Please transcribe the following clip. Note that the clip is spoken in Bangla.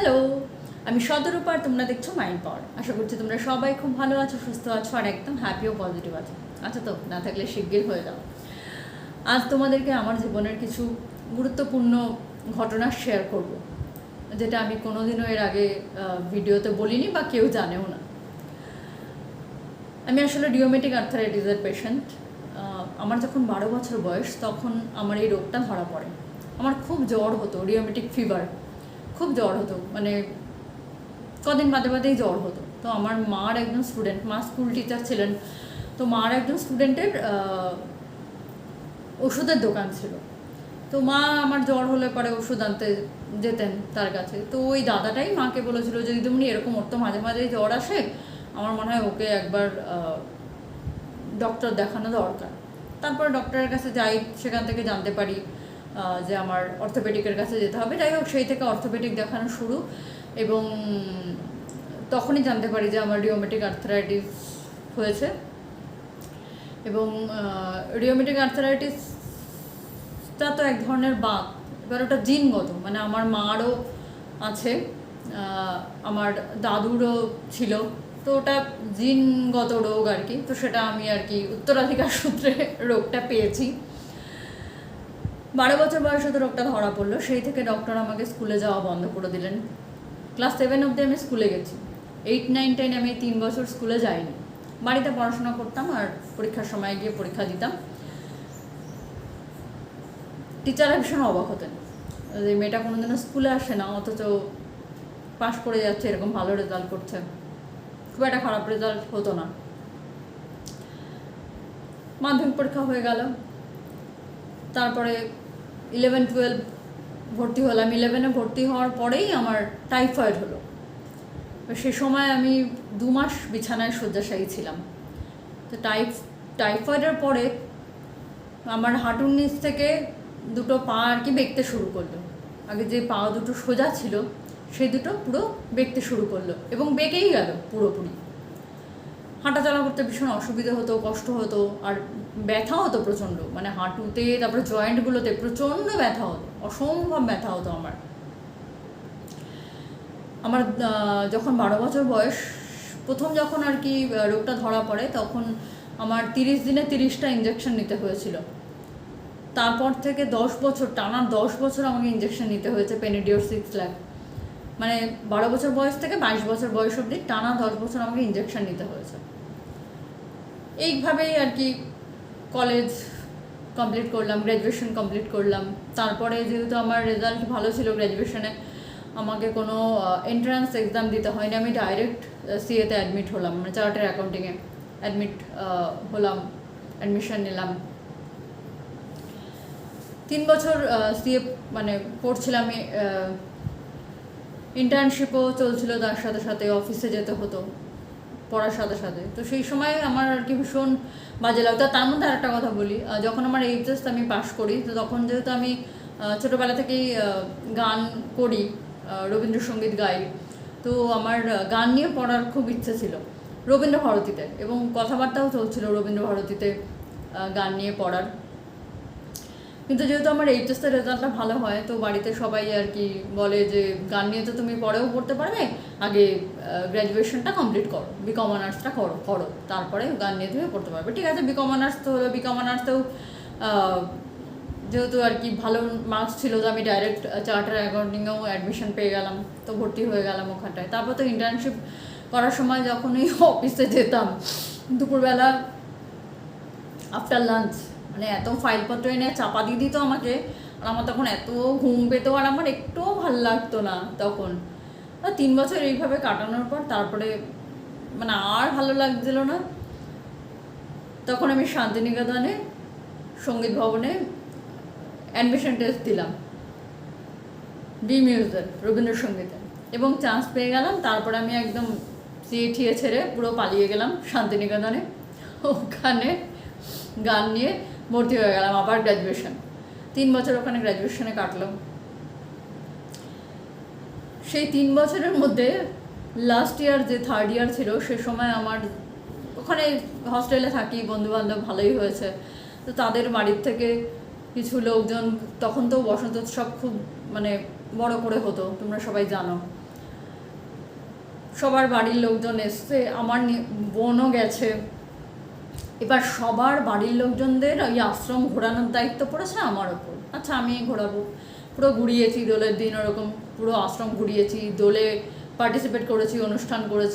হ্যালো, আমি সদরূপা আর তোমরা দেখছো মাইন্ড পাওয়ার। আশা করছি তোমরা সবাই খুব ভালো আছো, সুস্থ আছো আর একদম হ্যাপি ও পজিটিভ আছো। আচ্ছা, তো না থাকলে শিগগির হয়ে যাও। আজ তোমাদেরকে আমার জীবনের কিছু গুরুত্বপূর্ণ ঘটনা শেয়ার করব, যেটা আমি কোনোদিনও এর আগে ভিডিওতে বলিনি বা কেউ জানেও না। আমি আসলে রিওমেটিক আর্থারাইটিসের পেশেন্ট। আমার যখন 12 বছর বয়স তখন আমার এই রোগটা ধরা পড়ে। আমার খুব জ্বর হতো, রিওমেটিক ফিভার, খুব জ্বর হতো, মানে কদিন বাদে বাদেই জ্বর হতো। তো আমার মার একজন স্টুডেন্ট, মা স্কুল টিচার ছিলেন, তো মার একজন স্টুডেন্টের ওষুধের দোকান ছিল। তো মা আমার জ্বর হলে পরে ওষুধ আনতে যেতেন তার কাছে। তো ওই দাদাটাই মাকে বলেছিল যে দিদিমণি এরকম ওর তো মাঝে মাঝে জ্বর আসে, আমার মনে হয় ওকে একবার ডক্টর দেখানো দরকার। তারপরে ডক্টরের কাছে যাই, সেখান থেকে জানতে পারি যে আমার অর্থোপেডিকের কাছে যেতে হবে। যাই হোক, সেই থেকে অর্থোপেডিক দেখানো শুরু, এবং তখনই জানতে পারি যে আমার রিওমেটিক আর্থারাইটিস হয়েছে। এবং রিওমেটিক আর্থারাইটিসটা তো এক ধরনের বাত, এবার ওটা জিনগত, মানে আমার মারও আছে, আমার দাদুরও ছিল, তো ওটা জিনগত রোগ আর কি। তো সেটা আমি আর কি উত্তরাধিকার সূত্রে রোগটা পেয়েছি। 12 বছর বয়সে তো রোগটা ধরা পড়লো, সেই থেকে ডক্টর আমাকে স্কুলে যাওয়া বন্ধ করে দিলেন। ক্লাস 7 অবধি আমি স্কুলে গেছি, 8, 9, 10 আমি 3 বছর স্কুলে যাইনি, বাড়িতে পড়াশোনা করতাম আর পরীক্ষার সময় গিয়ে পরীক্ষা দিতাম। টিচাররা ভীষণ অবাক হতেন যে মেয়েটা কোনোদিনও স্কুলে আসে না, অথচ পাশ করে যাচ্ছে, এরকম ভালো রেজাল্ট করছে। খুব একটা খারাপ রেজাল্ট হতো না। মাধ্যমিক পরীক্ষা হয়ে গেল, তারপরে 11, 12 ভর্তি হলাম। 11-এ ভর্তি হওয়ার পরেই আমার টাইফয়েড হলো। সে সময় আমি 2 মাস বিছানায় শয্যাশায়ী ছিলাম। তো টাইফয়েডের পরে আমার হাঁটুর নিচ থেকে দুটো পা আর কি বেঁকতে শুরু করলো। আগে যে পা দুটো সোজা ছিল সেই দুটো পুরো বেঁকতে শুরু করলো, এবং বেঁকেই গেল পুরোপুরি। হাঁটাচলা করতে ভীষণ অসুবিধা হতো, কষ্ট হতো, আর ব্যথা হতো প্রচণ্ড, মানে হাঁটুতে, তারপরে জয়েন্টগুলোতে প্রচণ্ড ব্যথা হতো, অসম্ভব ব্যথা হতো আমার। যখন 12 বছর বয়স, প্রথম যখন আর কি রোগটা ধরা পড়ে, তখন আমার 30 দিনে 30টা ইঞ্জেকশন নিতে হয়েছিল। তারপর থেকে 10 বছর, টানা 10 বছর আমাকে ইঞ্জেকশন নিতে হয়েছে পেনিডিওর 6 লাখ। মানে 12 বছর বয়স থেকে 22 বছর বয়স অবধি টানা 10 বছর আমাকে ইঞ্জেকশন নিতে হয়েছে। এইভাবেই আর কি কলেজ কমপ্লিট করলাম, গ্র্যাজুয়েশন কমপ্লিট করলাম। তারপরে যেহেতু আমার রেজাল্ট ভালো ছিল গ্র্যাজুয়েশনে, আমাকে কোনো এন্ট্রান্স এক্সাম দিতে হয়নি, আমি ডাইরেক্ট সিএতে অ্যাডমিট হলাম, মানে চার্টার অ্যাকাউন্টিংয়ে অ্যাডমিট হলাম, অ্যাডমিশন নিলাম। 3 বছর সিএ মানে পড়ছিলাম, ইন্টার্নশিপও চলছিল, তার সাথে সাথে অফিসে যেতে হতো পড়ার সাথে সাথে। তো সেই সময় আমার আর কি ভীষণ বাজে লাগতো। তার মধ্যে আরেকটা কথা বলি, যখন আমার এইচএস আমি পাশ করি, তো তখন যেহেতু আমি ছোটোবেলা থেকেই গান করি, রবীন্দ্রসঙ্গীত গাই, তো আমার গান নিয়ে পড়ার খুব ইচ্ছে ছিল রবীন্দ্রভারতীতে, এবং কথাবার্তাও চলছিল রবীন্দ্রভারতীতে গান নিয়ে পড়ার। কিন্তু যেহেতু আমার এইচএসের রেজাল্টটা ভালো হয়, তো বাড়িতে সবাই আর কি বলে যে গান নিয়ে তো তুমি পরেও পড়তে পারবে, আগে গ্র্যাজুয়েশনটা কমপ্লিট করো, বিকম অনার্সটা করো, তারপরে গান নিয়ে তুমি পড়তে পারবে। ঠিক আছে, বিকম অনার্স তো হলো। বিকম অনার্সেও যেহেতু আর কি ভালো মার্কস ছিল, তো আমি ডাইরেক্ট চার্টার অ্যাকাউন্টিংয়েও অ্যাডমিশন পেয়ে গেলাম, তো ভর্তি হয়ে গেলাম ওখানটায়। তারপর তো ইন্টার্নশিপ করার সময় যখনই অফিসে যেতাম দুপুরবেলা আফটার লাঞ্চ, মানে এত ফাইলপত্র এনে চাপা দিয়ে দিত আমাকে, আর আমার তখন এত ঘুম পেতো, আর আমার একটুও ভালো লাগতো না তখন। 3 বছর এইভাবে কাটানোর পর তারপরে মানে আর ভালো লাগছিল না। তখন আমি শান্তিনিকেতনে সঙ্গীত ভবনে অ্যাডমিশন টেস্ট দিলাম, বি মিউজিক রবীন্দ্রসঙ্গীতে, এবং চান্স পেয়ে গেলাম। তারপরে আমি একদম সিএ ছেড়ে পুরো পালিয়ে গেলাম শান্তিনিকেতনে, ওখানে গান নিয়ে ভর্তি হয়ে গেলাম। আবার গ্র্যাজুয়েশন, 3 বছর ওখানে গ্র্যাজুয়েশনে কাটলো। সেই 3 বছরের মধ্যে লাস্ট ইয়ার যে 3rd ইয়ার ছিল, সে সময় আমার ওখানে হস্টেলে থাকি, বন্ধুবান্ধব ভালোই হয়েছে। তো তাদের বাড়ির থেকে কিছু লোকজন, তখন তো বসন্ত উৎসব খুব মানে বড় করে হতো, তোমরা সবাই জানো, সবার বাড়ির লোকজন এসছে, আমার বোনও গেছে। এবার সবার বাড়ির লোকজনদের ওই আশ্রম ঘোরানোর দায়িত্ব পড়েছে আমার ওপর। আচ্ছা আমি ঘোরাবো, পুরো ঘুরিয়েছি দোলের দিন, ওরকম পুরো আশ্রম ঘুরিয়েছি, দোলে পার্টিসিপেট করেছি, অনুষ্ঠান করেছি।